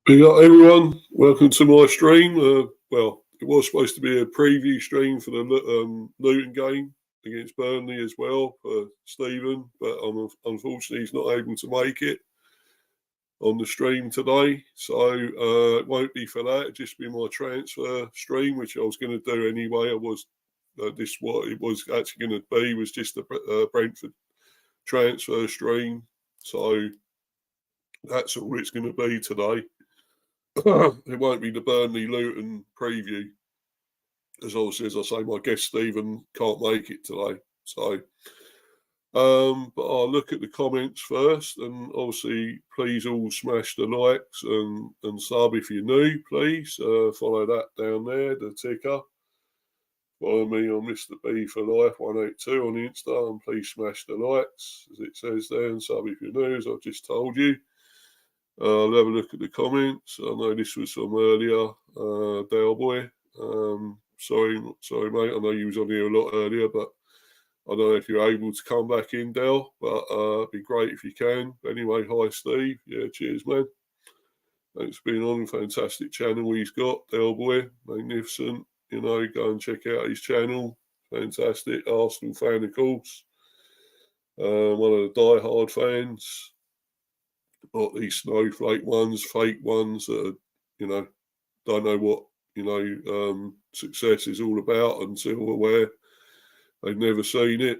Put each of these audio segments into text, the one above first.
Big up everyone, welcome to my stream. Well, it was supposed to be a preview stream for the Luton game against Burnley as well for Stephen, but unfortunately he's not able to make it on the stream today. So it won't be for that, it'll just be my transfer stream, which I was going to do anyway. What it was actually going to be was just the Brentford transfer stream. So that's all it's going to be today. It won't be the Burnley Luton preview, as I say, my guest Stephen can't make it today. So, but I'll look at the comments first, and obviously, please all smash the likes and sub if you're new. Please follow that down there, the ticker. Follow me on Mr. B for Life 182 on Insta, and please smash the likes, as it says there, and sub if you're new, as I've just told you. I'll have a look at the comments. I know this was from earlier, Dale Boy. Sorry, mate. I know you was on here a lot earlier, but I don't know if you're able to come back in, Dale. But it'd be great if you can. Anyway, hi, Steve. Yeah, cheers, man. Thanks for being on. Fantastic channel he's got, Dale Boy. Magnificent. You know, go and check out his channel. Fantastic. Arsenal fan, of course. One of the die-hard fans. Not these snowflake ones, fake ones that are, don't know what, success is all about until where they've never seen it.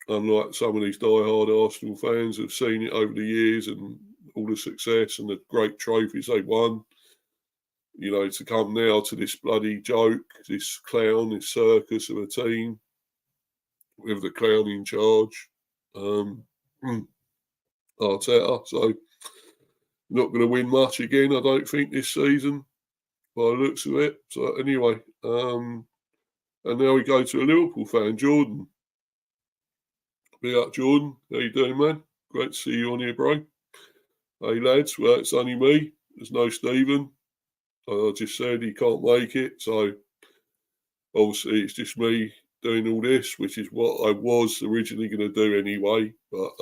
Unlike some of these die-hard Arsenal fans who've seen it over the years and all the success and the great trophies they've won. To come now to this bloody joke, this clown, this circus of a team with the clown in charge. Arteta, so not going to win much again, I don't think, this season, by the looks of it. So anyway, and now we go to a Liverpool fan, Jordan. Be up, Jordan. How you doing, man? Great to see you on here, bro. Hey, lads. Well, it's only me. There's no Stephen. I just said he can't make it, so obviously it's just me doing all this, which is what I was originally going to do anyway, but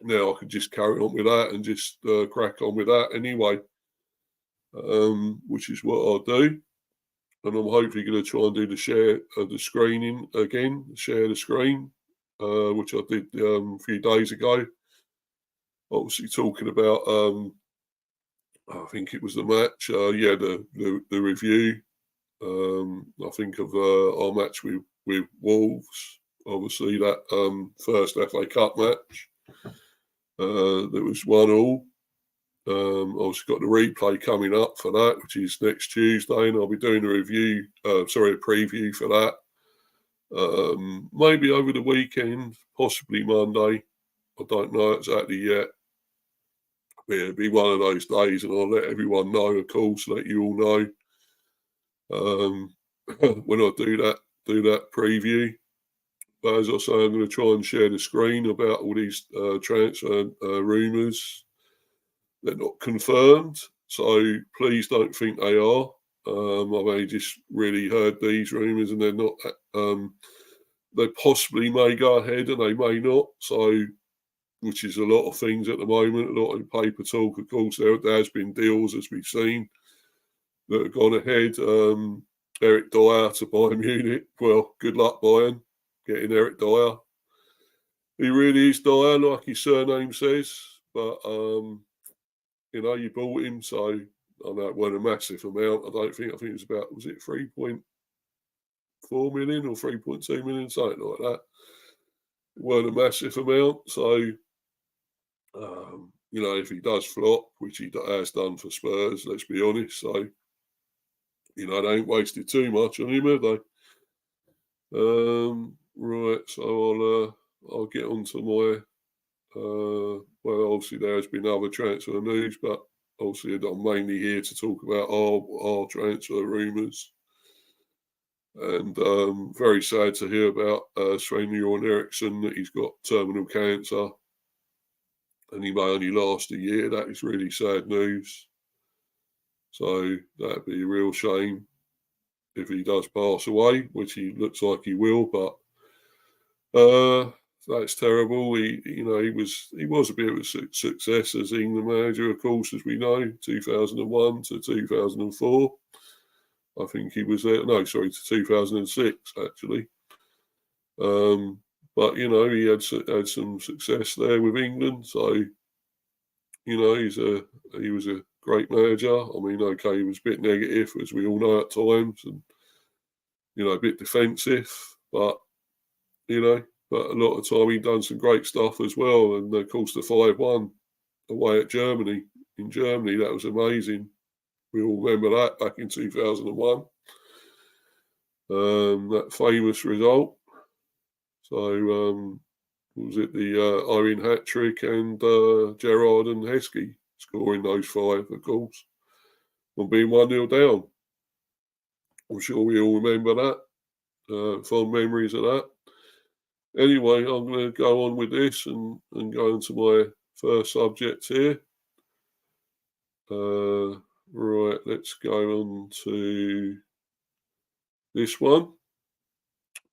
now I can just carry on with that and just crack on with that anyway, which is what I'll do. And I'm hopefully going to try and do the share of the screening again, share the screen, which I did a few days ago. Obviously talking about, I think it was the match, the review. I think of our match with Wolves, obviously that first FA Cup match. There was 1-1. Obviously got the replay coming up for that, which is next Tuesday, and I'll be doing a preview for that. Maybe over the weekend, possibly Monday. I don't know exactly yet. But it'll be one of those days, and I'll let everyone know, of course, let you all know when I do that preview. But as I say, I'm going to try and share the screen about all these transfer rumours. They're not confirmed, so please don't think they are. I've only just really heard these rumours, and they're not. They possibly may go ahead, and they may not. So, which is a lot of things at the moment. A lot of paper talk, of course. There has been deals, as we've seen, that have gone ahead. Eric Dier to Bayern Munich. Well, good luck, Bayern, getting Eric Dier. He really is Dier, like his surname says. But, you bought him, so I know it wasn't a massive amount. I think it was about, was it 3.4 million or 3.2 million, something like that. It wasn't a massive amount. So, if he does flop, which he has done for Spurs, let's be honest. So, they ain't wasted too much on him, have they? Right, so I'll get on to my, obviously there has been other transfer news, but obviously I'm mainly here to talk about our transfer rumours. And very sad to hear about Sven-Göran Eriksson, that he's got terminal cancer and he may only last a year. That is really sad news. So that'd be a real shame if he does pass away, which he looks like he will. But that's terrible. He was a bit of a success as England manager, of course, as we know, 2001 to 2004. I think he was there. No, sorry, to 2006 actually. But he had some success there with England. So he was a great manager. I mean, okay, he was a bit negative, as we all know at times, and a bit defensive, but a lot of time he'd done some great stuff as well. And of course, the 5-1 away at Germany, in Germany, that was amazing. We all remember that back in 2001. That famous result. So, was it the Owen hat-trick and Gerrard and Heskey scoring those 5, of course, and being 1-0 down. I'm sure we all remember that. Fond memories of that. Anyway, I'm going to go on with this and go into my first subject here. Right, let's go on to this one,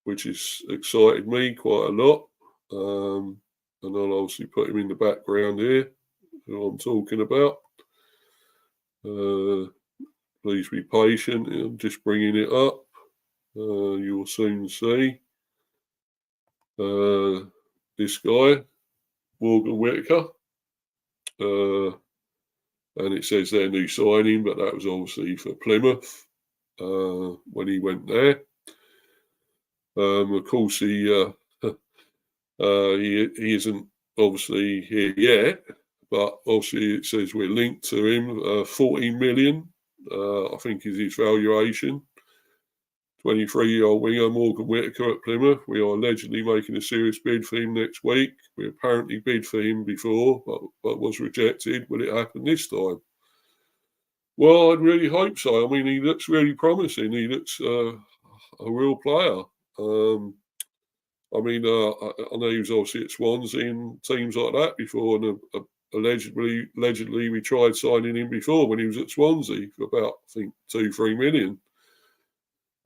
which has excited me quite a lot. And I'll obviously put him in the background here, who I'm talking about. Please be patient. I'm just bringing it up. You'll soon see. This guy, Morgan Whittaker. And it says their new signing, but that was obviously for Plymouth when he went there. Of course, he isn't obviously here yet, but obviously it says we're linked to him. 14 million, I think, is his valuation. 23-year-old winger Morgan Whittaker at Plymouth. We are allegedly making a serious bid for him next week. We apparently bid for him before, but was rejected. Will it happen this time? Well, I'd really hope so. I mean, he looks really promising. He looks a real player. I know he was obviously at Swansea and teams like that before, and allegedly we tried signing him before when he was at Swansea for about, I think, 2-3 million.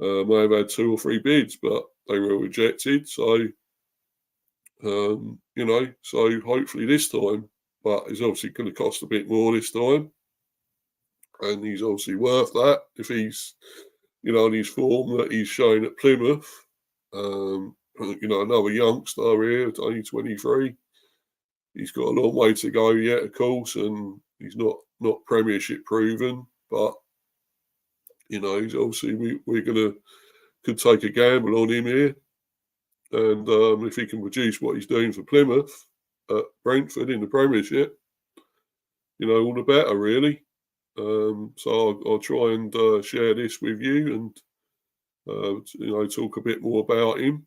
May have had 2 or 3 bids, but they were rejected. So, so hopefully this time, but it's obviously going to cost a bit more this time. And he's obviously worth that if he's, on his form that he's showing at Plymouth. Another youngster here, only 23. He's got a long way to go yet, of course, and he's not Premiership proven, but he's obviously could take a gamble on him here, and if he can produce what he's doing for Plymouth at Brentford in the Premiership, all the better, really. So I'll try and share this with you and talk a bit more about him.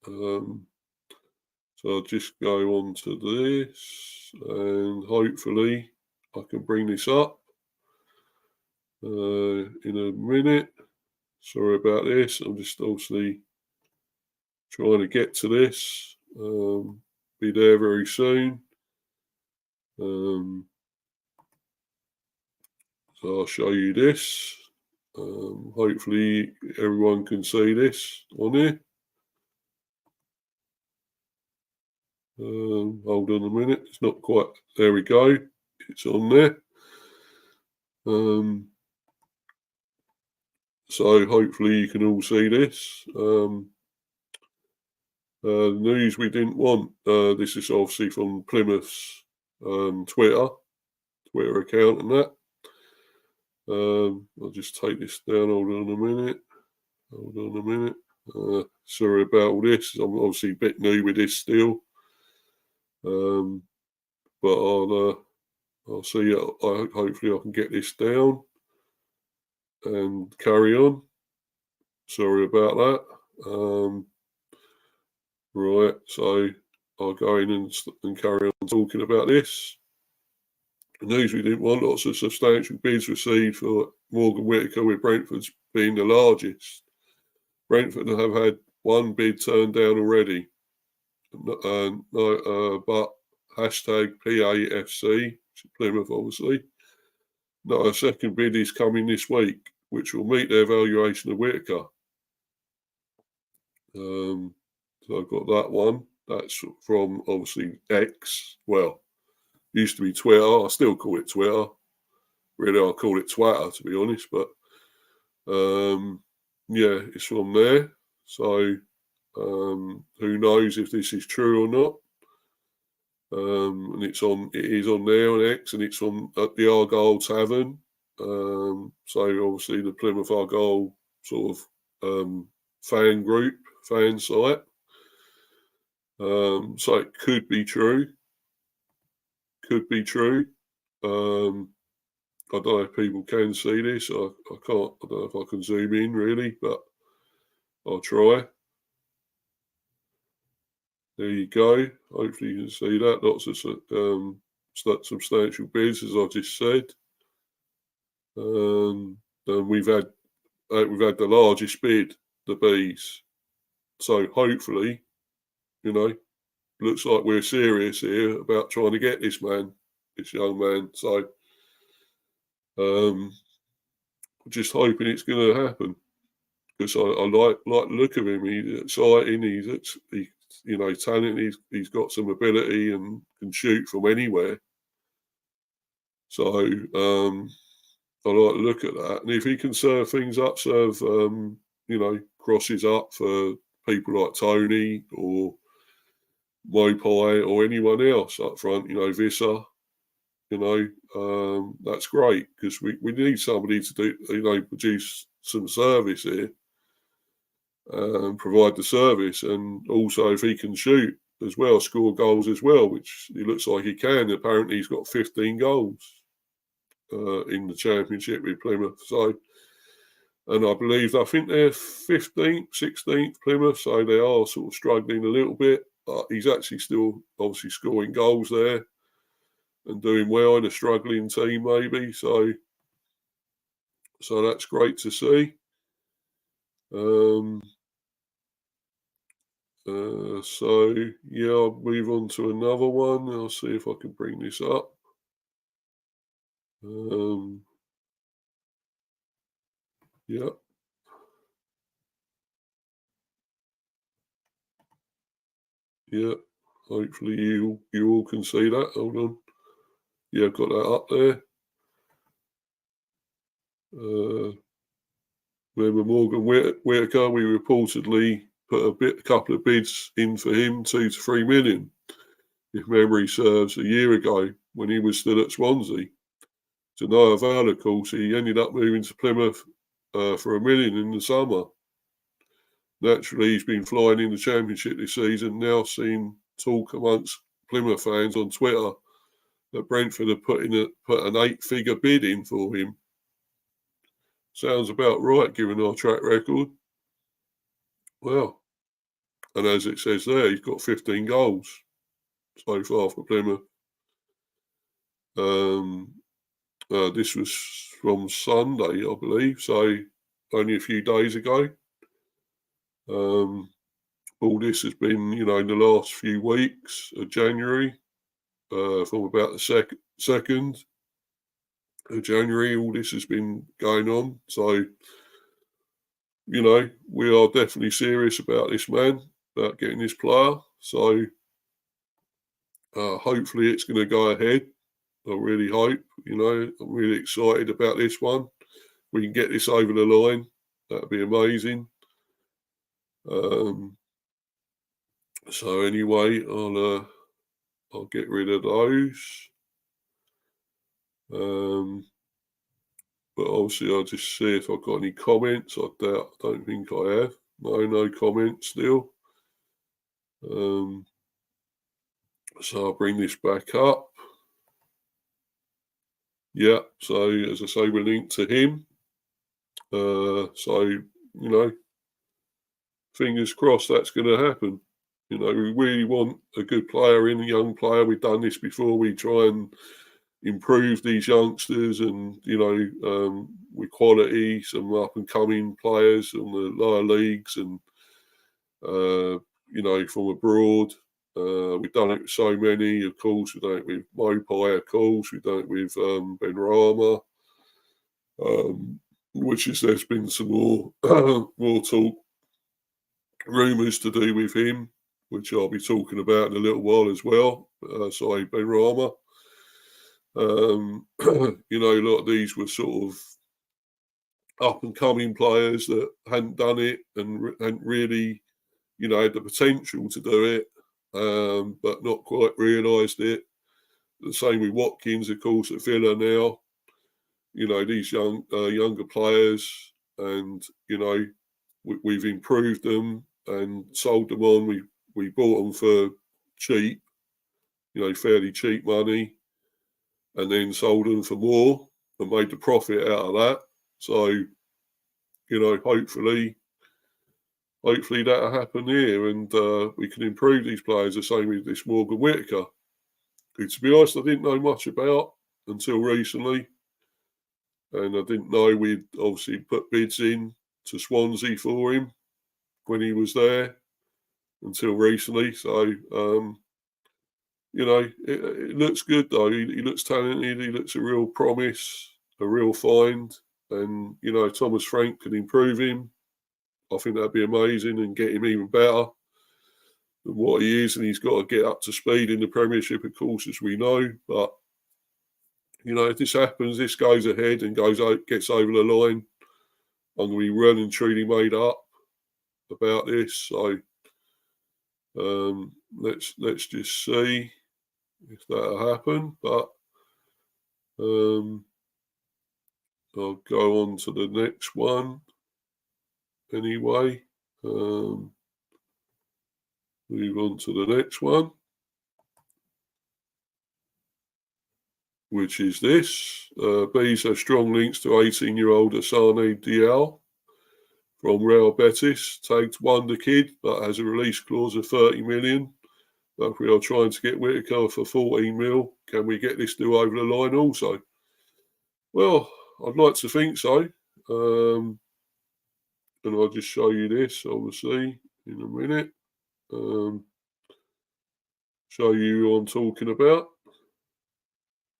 So I'll just go on to this, and hopefully I can bring this up in a minute. Sorry about this. I'm just obviously trying to get to this. Be there very soon. So I'll show you this. Hopefully everyone can see this on here. Hold on a minute. It's not quite. There we go. It's on there. So hopefully you can all see this. News we didn't want. This is obviously from Plymouth's Twitter account and that. I'll just take this down. Hold on a minute. Sorry about all this. I'm obviously a bit new with this still. But I'll see. Hopefully I can get this down and carry on. Sorry about that. Right, so I'll go in and carry on talking about this. The news we didn't want: lots of substantial bids received for Morgan Whittaker, with Brentford's being the largest. Brentford have had 1 bid turned down already. But hashtag PAFC, Plymouth obviously. No, a second bid is coming this week, which will meet their valuation of Whittaker. So I've got that one. That's from obviously X. Well, used to be Twitter. I still call it Twitter. Really, I call it Twitter, to be honest. But yeah, it's from there. So who knows if this is true or not? And it is on there on X, and it's on at the Argyle Tavern. So obviously the Plymouth Argyle sort of fan group, fan site. So it could be true. Could be true. I don't know if people can see this. I can't. I don't know if I can zoom in really, but I'll try. There you go. Hopefully you can see that. Lots of substantial bids, as I just said. And we've had the largest bid, the bees. So hopefully, looks like we're serious here about trying to get this young man. So just hoping it's going to happen, because I like the look of him. He's exciting. He's talented. He's got some ability and can shoot from anywhere. So I like the look at that. And if he can serve things up, crosses up for people like Tony or Mopai or anyone else up front, Visser, that's great, because we need somebody to do, produce some service here and provide the service. And also if he can shoot as well, score goals as well, which he looks like he can. Apparently he's got 15 goals in the Championship with Plymouth. So, and I think they're 15th, 16th Plymouth, so they are sort of struggling a little bit. But he's actually still obviously scoring goals there and doing well in a struggling team, maybe. So that's great to see. So yeah, I'll move on to another one. I'll see if I can bring this up. Yeah. Yeah. Hopefully you all can see that. Hold on. Yeah, I've got that up there. Remember Morgan Whittaker? We reportedly put a couple of bids in for him, 2 to 3 million, if memory serves, a year ago when he was still at Swansea. To no avail, of course. He ended up moving to Plymouth for $1 million in the summer. Naturally, he's been flying in the Championship this season. Now seen talk amongst Plymouth fans on Twitter that Brentford have put an 8-figure bid in for him. Sounds about right, given our track record. Well, and as it says there, he's got 15 goals so far for Plymouth. This was from Sunday, I believe, so only a few days ago. All this has been, in the last few weeks of January, from about the 2nd of January, all this has been going on. So, we are definitely serious about this man, about getting this player. So, hopefully it's going to go ahead. I really hope, I'm really excited about this one. We can get this over the line. That'd be amazing. So anyway, I'll get rid of those. But obviously I'll just see if I've got any comments. I don't think I have. No comments still. So I'll bring this back up. Yeah, so as I say, we're linked to him. So, fingers crossed that's going to happen. We really want a good player in, a young player. We've done this before. We try and improve these youngsters and, with quality, some up-and-coming players on the lower leagues and, from abroad. We've done it with so many, of course. We've done it with Mopai, of course. We've done it with Ben Rama, there's been some more, more talk, rumours to do with him. which I'll be talking about in a little while as well. Sorry, Benrahma. You know, a lot of these were sort of up-and-coming players that hadn't done it and hadn't really, you know, had the potential to do it, but not quite realised it. The same with Watkins, of course, at Villa now. You know, these younger players, and, you know, we've improved them and sold them on. We bought them for cheap, you know, fairly cheap money, and then sold them for more and made the profit out of that. So, you know, hopefully that'll happen here, and we can improve these players. The same with this Morgan Whittaker, who, to be honest, I didn't know much about until recently. And I didn't know we'd obviously put bids in to Swansea for him when he was there until recently. So, you know, it looks good, though. He looks talented. He looks a real promise, a real find. And, you know, Thomas Frank can improve him. I think that'd be amazing and get him even better than what he is. And he's got to get up to speed in the Premiership, of course, as we know. But, you know, if this happens, this goes ahead and gets over the line, I'm going to be well and truly made up about this. So let's just see if that'll happen. But I'll go on to the next one anyway. Move on to the next one, which is this. Bees have strong links to 18-year-old Assane Diao from Real Betis, tagged wonderkid, but has a release clause of 30 million. But we are trying to get Whittaker for 14 mil. Can we get this deal over the line also? Well, I'd like to think so. And I'll just show you this, obviously, in a minute. Show you who I'm talking about.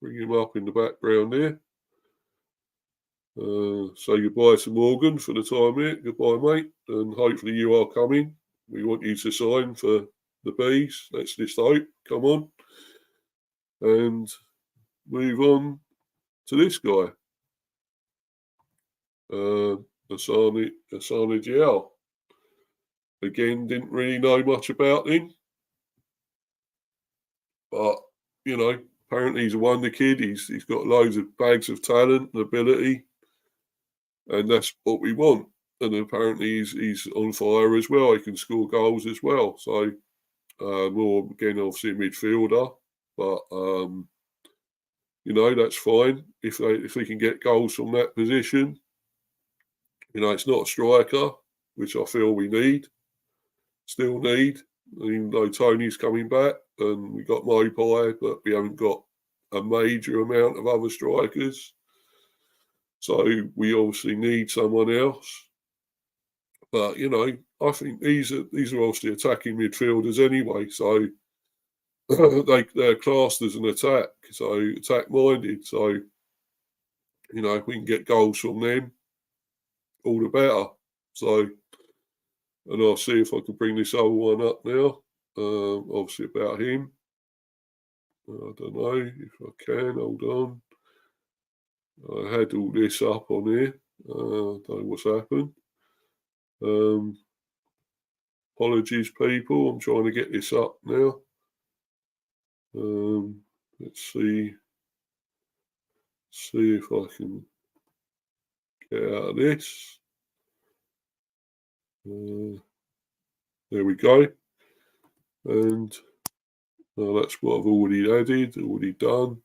Bring him up in the background here. Say goodbye to Morgan for the time here. Goodbye, mate. And hopefully you are coming. We want you to sign for the Bees. Let's just hope. Come on. And move on to this guy. Assane Diao. Again, didn't really know much about him. But, you know, apparently he's a wonder kid. He's got loads of bags of talent and ability. And that's what we want. And apparently he's on fire as well. He can score goals as well. So, more, again, obviously a midfielder. But, you know, that's fine. If they can get goals from that position. You know, it's not a striker, which I feel we still need. Even though Tony's coming back and we got Mopai, but we haven't got a major amount of other strikers. So we obviously need someone else. But, you know, I think these are obviously attacking midfielders anyway. So they're classed as an attack. So attack-minded. So, you know, if we can get goals from them, all the better. So, and I'll see if I can bring this other one up now. Obviously about him. I don't know if I can. Hold on. I had all this up on here. Don't know what's happened. Apologies, people. I'm trying to get this up now. Let's see if I can get out of this. There we go. And that's what I've already added, already done.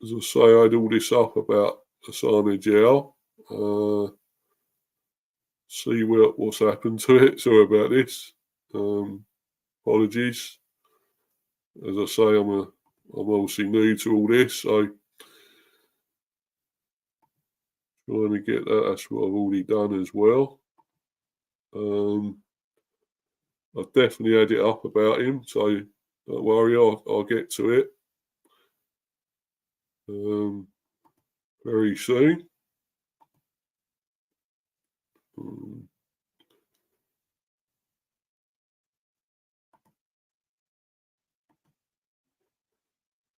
As I say, I had all this up about Assane Diao. See what's happened to it. Sorry about this. Apologies. As I say, I'm obviously new to all this, so trying to get that. That's what I've already done as well. I've definitely had it up about him, so don't worry, I'll get to it very soon.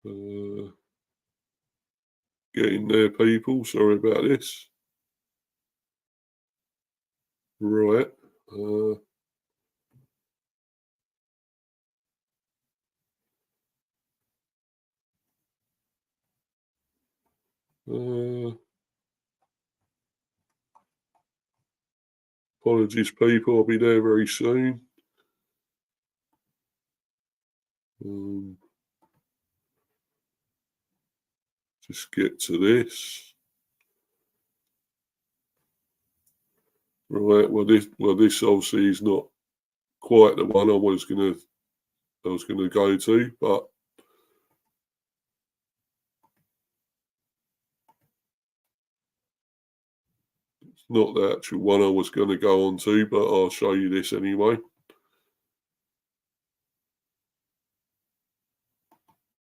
Getting there, people. Sorry about this. Right. Apologies, people. I'll be there very soon. Just get to this. Right. Well, this obviously is not quite the one I was gonna go to, but it's not the actual one I was going to go on to. But I'll show you this anyway.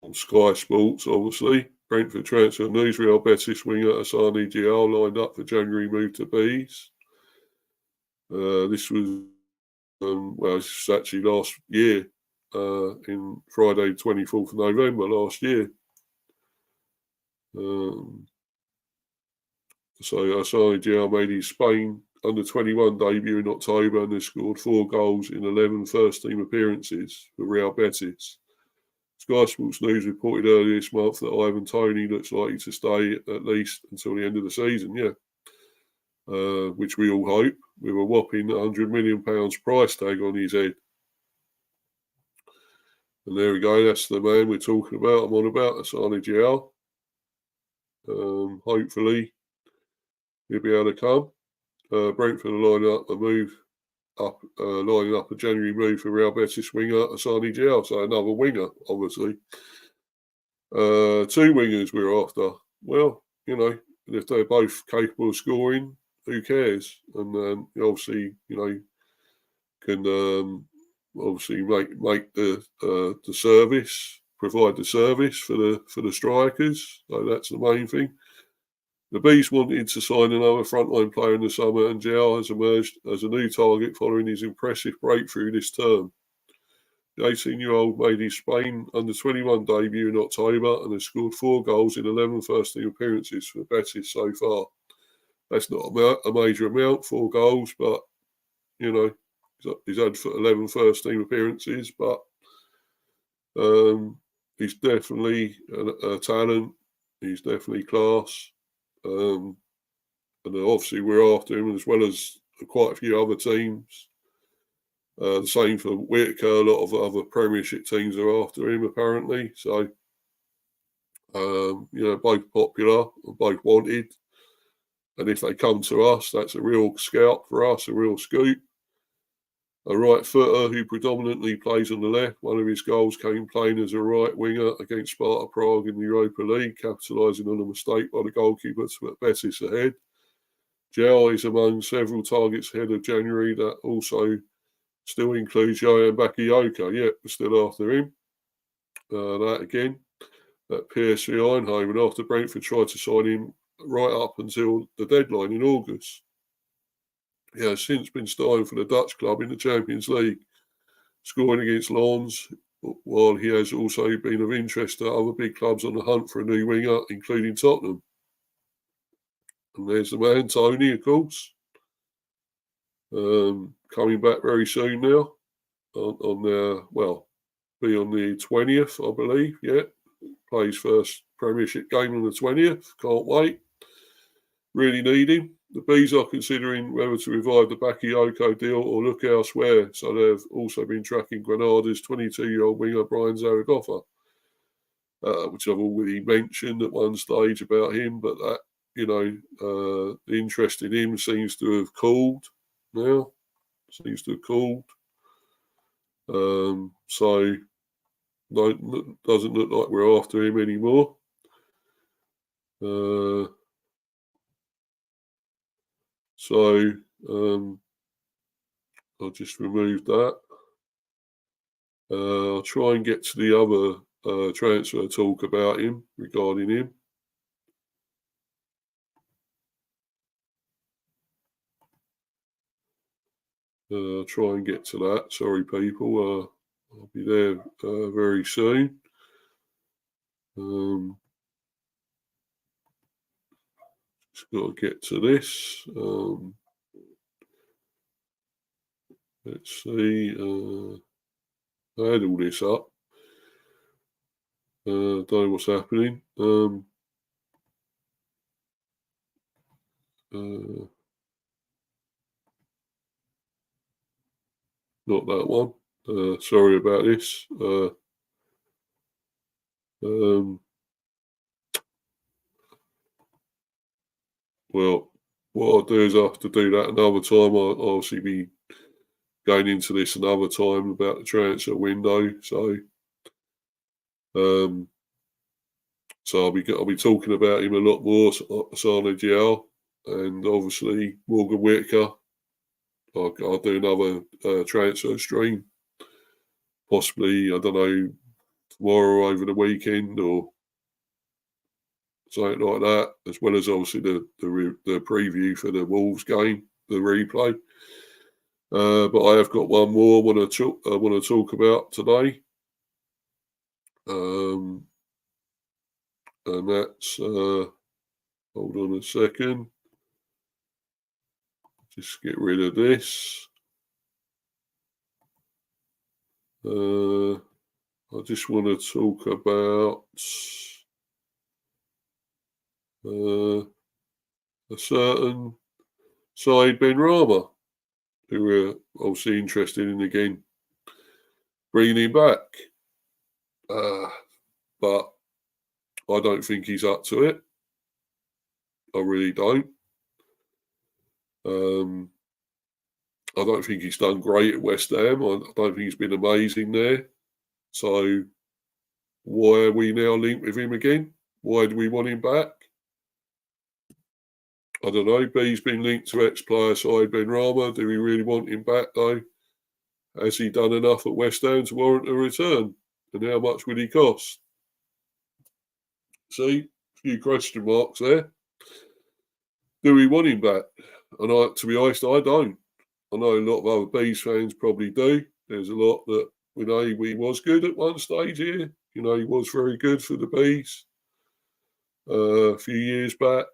On Sky Sports, obviously. Brentford transfer news: Real Betis winger Assane Diao lined up for January move to Bees. This was this was actually last year, in Friday, 24th of November last year. So Assane Diao made his Spain under-21 debut in October and has scored 4 goals in 11 first-team appearances for Real Betis. Sky Sports News reported earlier this month that Ivan Toney looks likely to stay at least until the end of the season, which we all hope, with a whopping £100 million price tag on his head. And there we go, that's the man we're talking about. I'm on about Assane Diao. Hopefully he'll be able to come. Brentford are lining up a January move for Real Betis winger Assane Diao, so another winger, obviously. 2 wingers we're after. Well, if they're both capable of scoring, who cares? And obviously, can obviously make the service, provide the service for the strikers. So that's the main thing. The Bees wanted to sign another frontline player in the summer, and Diao has emerged as a new target following his impressive breakthrough this term. The 18-year-old made his Spain under-21 debut in October and has scored 4 goals in 11 first-team appearances for Betis so far. That's not a major amount, 4 goals, but, he's had 11 first-team appearances, but he's definitely a talent. He's definitely class. And obviously we're after him, as well as quite a few other teams. The same for Whittaker. A lot of other Premiership teams are after him, apparently. So, both popular and both wanted. And if they come to us, that's a real scalp for us, a real scoop. A right footer who predominantly plays on the left. One of his goals came playing as a right winger against Sparta Prague in the Europa League, capitalising on a mistake by the goalkeeper to put Betis ahead. Diao is among several targets ahead of January that also still includes Johan Bakayoko. Yep, we're still after him. That again, at PSV Eindhoven, after Brentford tried to sign him right up until the deadline in August. He has since been starting for the Dutch club in the Champions League, scoring against Lens, while he has also been of interest to other big clubs on the hunt for a new winger, including Tottenham. And there's the man, Toney, of course. Coming back very soon now. Be on the 20th, I believe. Yeah, plays first Premiership game on the 20th. Can't wait. Really need him. The Bees are considering whether to revive the Bakayoko deal or look elsewhere. So they've also been tracking Granada's 22-year-old winger Brian Zaragoza, which I've already mentioned at one stage about him. But that, the interest in him seems to have cooled now. So doesn't look like we're after him anymore. I'll just remove that. I'll try and get to the other transfer talk about him, regarding him. I'll try and get to that. Sorry, people. I'll be there very soon. Just got to get to this. Let's see. I had all this up. Don't know what's happening. Not that one. Sorry about this. Well, what I'll do is I have to do that another time. I'll obviously be going into this another time about the transfer window. So I'll be talking about him a lot more. Assane Diao, and obviously Morgan Whittaker. I'll do another transfer stream, possibly, I don't know, tomorrow or over the weekend or something like that, as well as obviously the preview for the Wolves game, the replay. But I have got one more I want to talk about today, and that's hold on a second. Just get rid of this. I just want to talk about a certain Said Ben Rama, who we're obviously interested in again bringing him back. But I don't think he's up to it. I really don't. I don't think he's done great at West Ham. I don't think he's been amazing there. So why are we now linked with him again? Why do we want him back? I don't know. B's been linked to ex-player Said Ben Rama. Do we really want him back, though? Has he done enough at West Ham to warrant a return? And how much would he cost? See, a few question marks there. Do we want him back? And to be honest, I don't. I know a lot of other Bees fans probably do. There's a lot that we know he was good at one stage here. You know, he was very good for the Bees a few years back,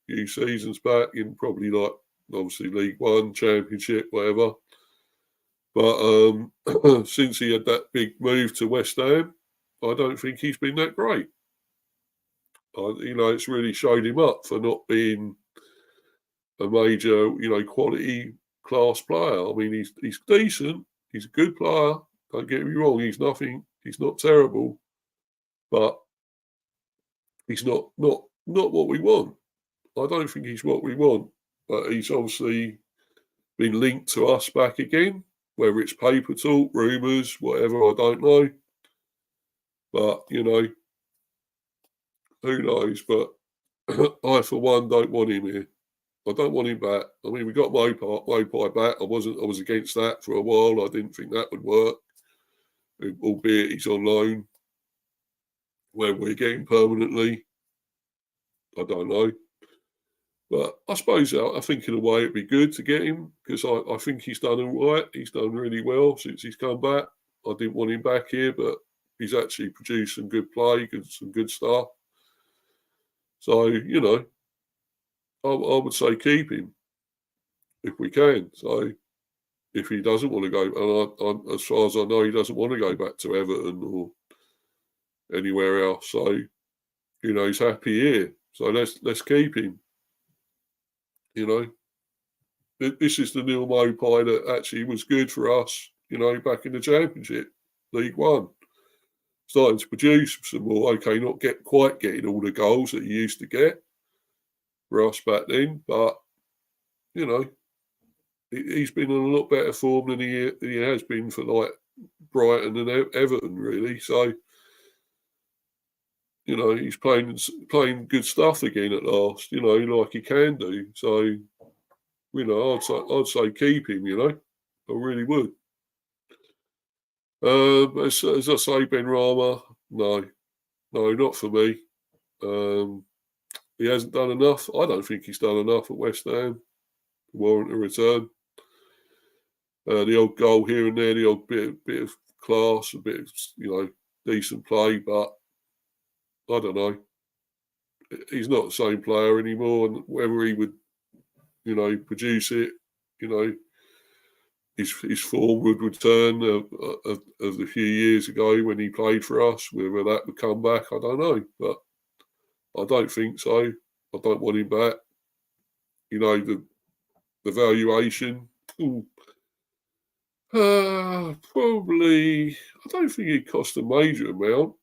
a few seasons back, in probably like, obviously, League One, Championship, whatever. But since he had that big move to West Ham, I don't think he's been that great. You know, it's really showed him up for not being a major, you know, quality class player. I mean, he's decent. He's a good player. Don't get me wrong. He's not terrible, but he's not what we want. I don't think he's what we want. But he's obviously been linked to us back again, whether it's paper talk, rumours, whatever. I don't know. But you know, who knows? But I, for one, don't want him here. I don't want him back. I mean, we got Mopai back. I was against that for a while. I didn't think that would work, albeit he's on loan. Where we're getting permanently, I don't know. But I suppose I think in a way it'd be good to get him, because I think he's done all right. He's done really well since he's come back. I didn't want him back here, but he's actually produced some good play, some good stuff. So, you know, I would say keep him if we can. So if he doesn't want to go, and as far as I know, he doesn't want to go back to Everton or anywhere else. So, you know, he's happy here. So let's keep him. You know, this is the Neil Mopai that actually was good for us, you know, back in the Championship, League One. Starting to produce some more. Okay, not quite getting all the goals that he used to get for us back then, but, you know, he's been in a lot better form than he has been for, like, Brighton and Everton, really. So, you know, he's playing good stuff again at last, you know, like he can do. So, you know, I'd say keep him, you know. I really would. As I say, Ben Rama, no, not for me. He hasn't done enough. I don't think he's done enough at West Ham to warrant a return. The odd goal here and there, the odd bit of class, a bit of, you know, decent play, but I don't know. He's not the same player anymore, and whether he would, produce it, his form would return of a few years ago when he played for us. Whether that would come back, I don't know, but I don't think so. I don't want him back. The valuation. Probably. I don't think it cost a major amount.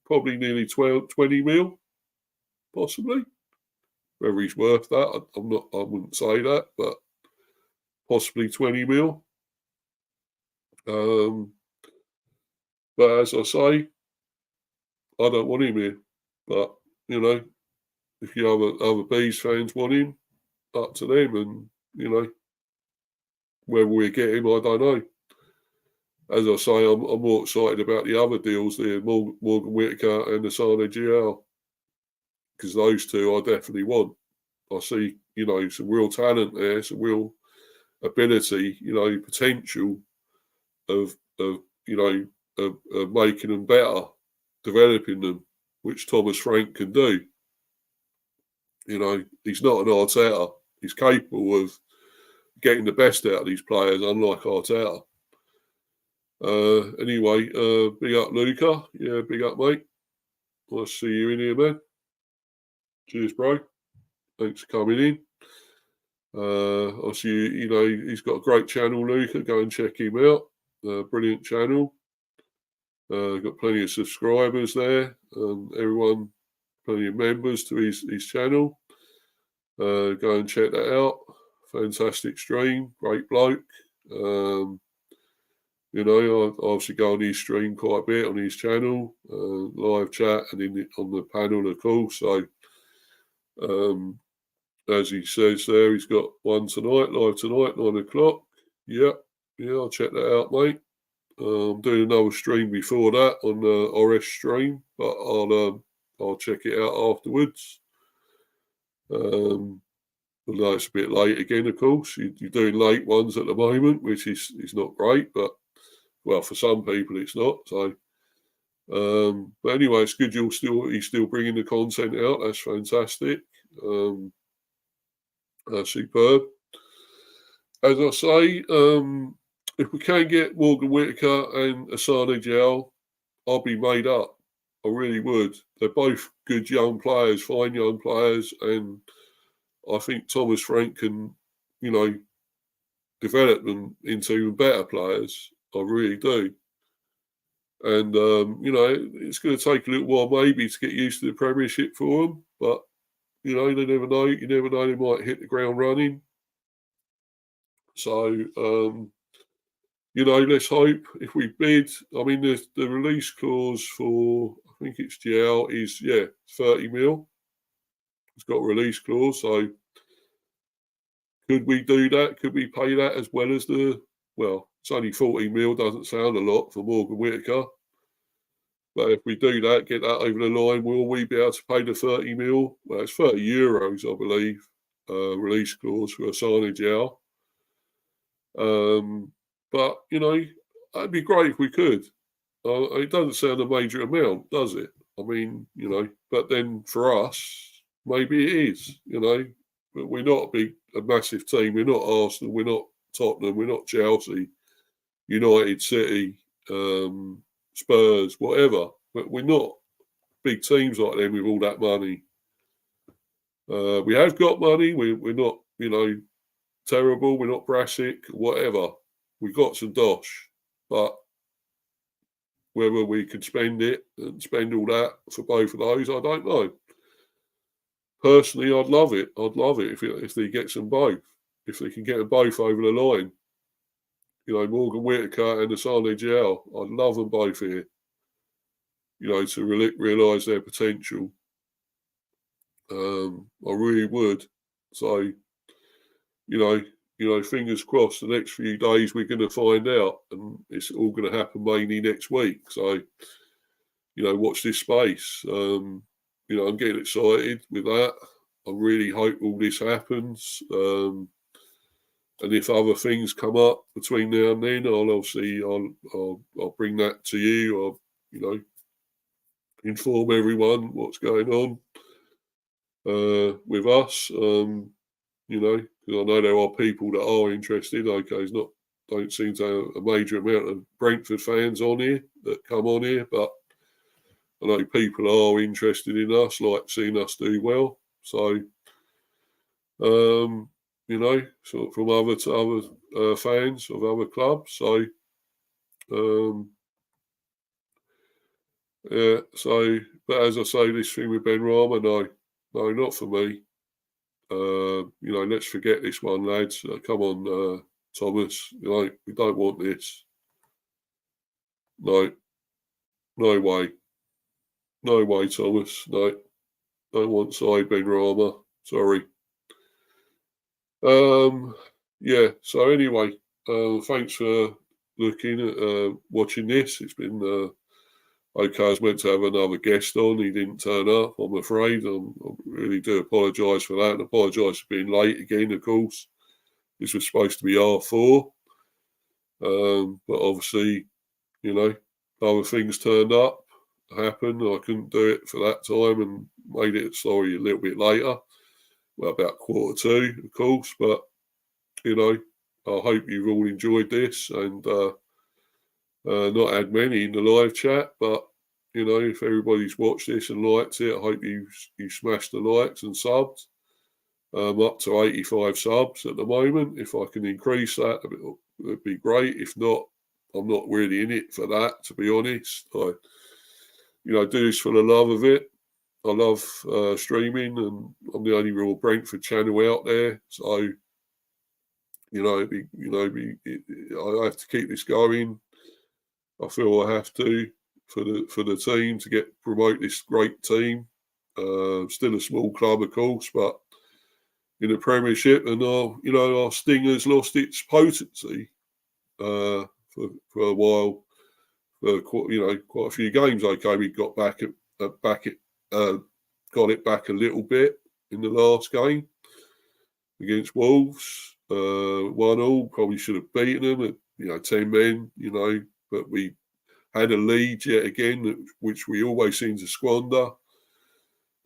Probably nearly 20 mil, possibly. Whether he's worth that, I wouldn't say that, but possibly 20 mil. But as I say, I don't want him here. But if you other Bees fans want him, up to them, and whether we get him, I don't know. As I say, I'm more excited about the other deals there, Morgan Whittaker and Assane Diao, because those two I definitely want. I see, some real talent there, some real ability, potential of making them better, developing them, which Thomas Frank can do. He's not an Arteta. He's capable of getting the best out of these players, unlike Arteta. Anyway, big up, Luca. Yeah, big up, mate. Nice to see you in here, man. Cheers, bro. Thanks for coming in. I see, he's got a great channel, Luca. Go and check him out. Brilliant channel. Got plenty of subscribers there. Everyone, plenty of members to his channel. Go and check that out. Fantastic stream. Great bloke. I obviously go on his stream quite a bit on his channel, live chat, and on the panel, of course. So, as he says there, he's got one tonight, live tonight, 9 o'clock. Yeah, I'll check that out, mate. I'm doing another stream before that on the RS stream, but I'll check it out afterwards. Although it's a bit late again, of course. You're doing late ones at the moment, which is not great, but well, for some people it's not. So, but anyway, it's good he's still bringing the content out. That's fantastic. Superb. As I say, if we can get Morgan Whittaker and Assane Diao, I'll be made up. I really would. They're both good young players, fine young players, and I think Thomas Frank can, develop them into even better players. I really do. And, it's going to take a little while maybe to get used to the Premiership for them, but, they never know. You never know, they might hit the ground running. So, let's hope if we bid. I mean, the release clause for, I think it's Diao, is, 30 mil. It's got a release clause. So, could we do that? Could we pay that as well as it's only 40 mil, doesn't sound a lot for Morgan Whittaker. But if we do that, get that over the line, will we be able to pay the 30 mil? Well, it's 30 euros, I believe, release clause for Assane Diao. But, that'd be great if we could. It doesn't sound a major amount, does it? I mean, but then for us, maybe it is, But we're not a massive team. We're not Arsenal. We're not Tottenham. We're not Chelsea, United, City, Spurs, whatever. But we're not big teams like them with all that money. We have got money. We're not, terrible. We're not Brassic, whatever. We've got some dosh. But whether we could spend it and spend all that for both of those, I don't know. Personally, I'd love it. I'd love it if they get them both. If they can get them both over the line. Morgan Whittaker and Assane Diao. I'd love them both here. To realise their potential. I really would. So, fingers crossed. The next few days we're going to find out, and it's all going to happen mainly next week. So, watch this space. I'm getting excited with that. I really hope all this happens. And if other things come up between now and then, I'll bring that to you. Or inform everyone what's going on with us. You know, because I know there are people that are interested. Okay, don't seem to have a major amount of Brentford fans on here that come on here, but I know people are interested in us, like seeing us do well. So, you know, sort of from other fans of other clubs. So, yeah. So, but as I say, this thing with Ben Rama, no, not for me. You know, let's forget this one, lads. Come on, Thomas. You know, we don't want this. No, no way. No way, Thomas. No, don't want side Ben Rama. Sorry. Yeah. So anyway, thanks for looking at watching this. It's been okay. I was meant to have another guest on. He didn't turn up. I'm afraid. I really do apologise for that, and apologise for being late again. Of course, this was supposed to be R4, but obviously, you know, other things turned up. Happened. I couldn't do it for that time, and made it. Sorry, a little bit later. Well, about 1:45, of course, but you know, I hope you've all enjoyed this and not had many in the live chat, but you know, if everybody's watched this and liked it, I hope you smashed the likes and subs. Up to 85 subs at the moment. If I can increase that, it'd be great. If not, I'm not really in it for that, to be honest. I, you know, do this for the love of it. I love streaming, and I'm the only real Brentford channel out there, so you know, I have to keep this going. I feel I have to for the team to promote this great team. Still a small club, of course, but in the Premiership, and our Stingers lost its potency for a while. For quite a few games. Okay, we got got it back a little bit in the last game against Wolves. 1-1, probably should have beaten them. 10 men. But we had a lead yet again, which we always seem to squander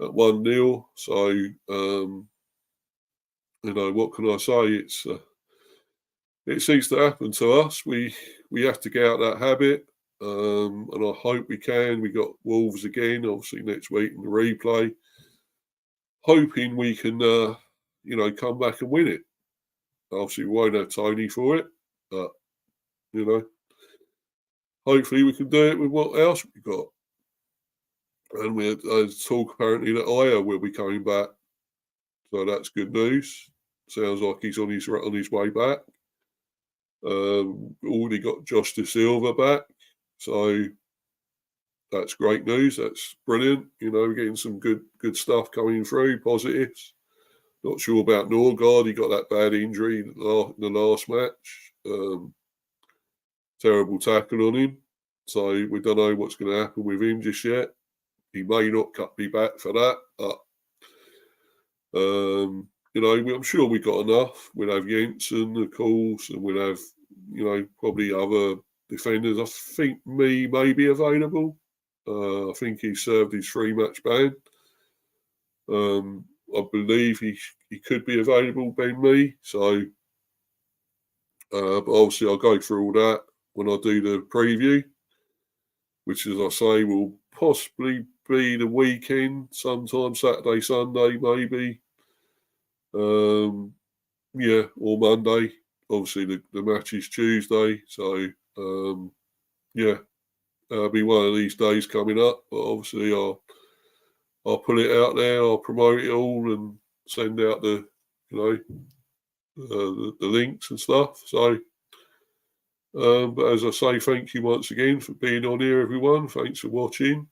at 1-0. So, what can I say? It seems to happen to us. We have to get out that habit, and I hope we can. We got Wolves again, obviously next week in the replay. Hoping we can, come back and win it. Obviously, we won't have Tony for it, but hopefully we can do it with what else we've got. And we had talk apparently that Aya will be coming back, so that's good news. Sounds like he's on his way back. Already got Josh De Silva back, so that's great news. That's brilliant. We're getting some good stuff coming through, positives. Not sure about Norgard. He got that bad injury in the last match. Terrible tackle on him. So we don't know what's going to happen with him just yet. He may not be back for that, but I'm sure we got enough. We'll have Jensen, of course, and we'll have, probably other defenders. I think me may be available. I think he served his 3-match ban. I believe he could be available, Ben Mee. So, but obviously I'll go through all that when I do the preview, which, as I say, will possibly be the weekend, sometime Saturday, Sunday, maybe. Or Monday. Obviously, the match is Tuesday, so it'll be one of these days coming up. But obviously, I'll put it out there. I'll promote it all and send out the links and stuff. So, but as I say, thank you once again for being on here, everyone. Thanks for watching.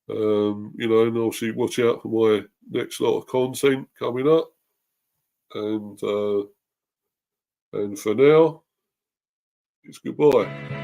And obviously watch out for my next lot of content coming up. And for now, it's goodbye.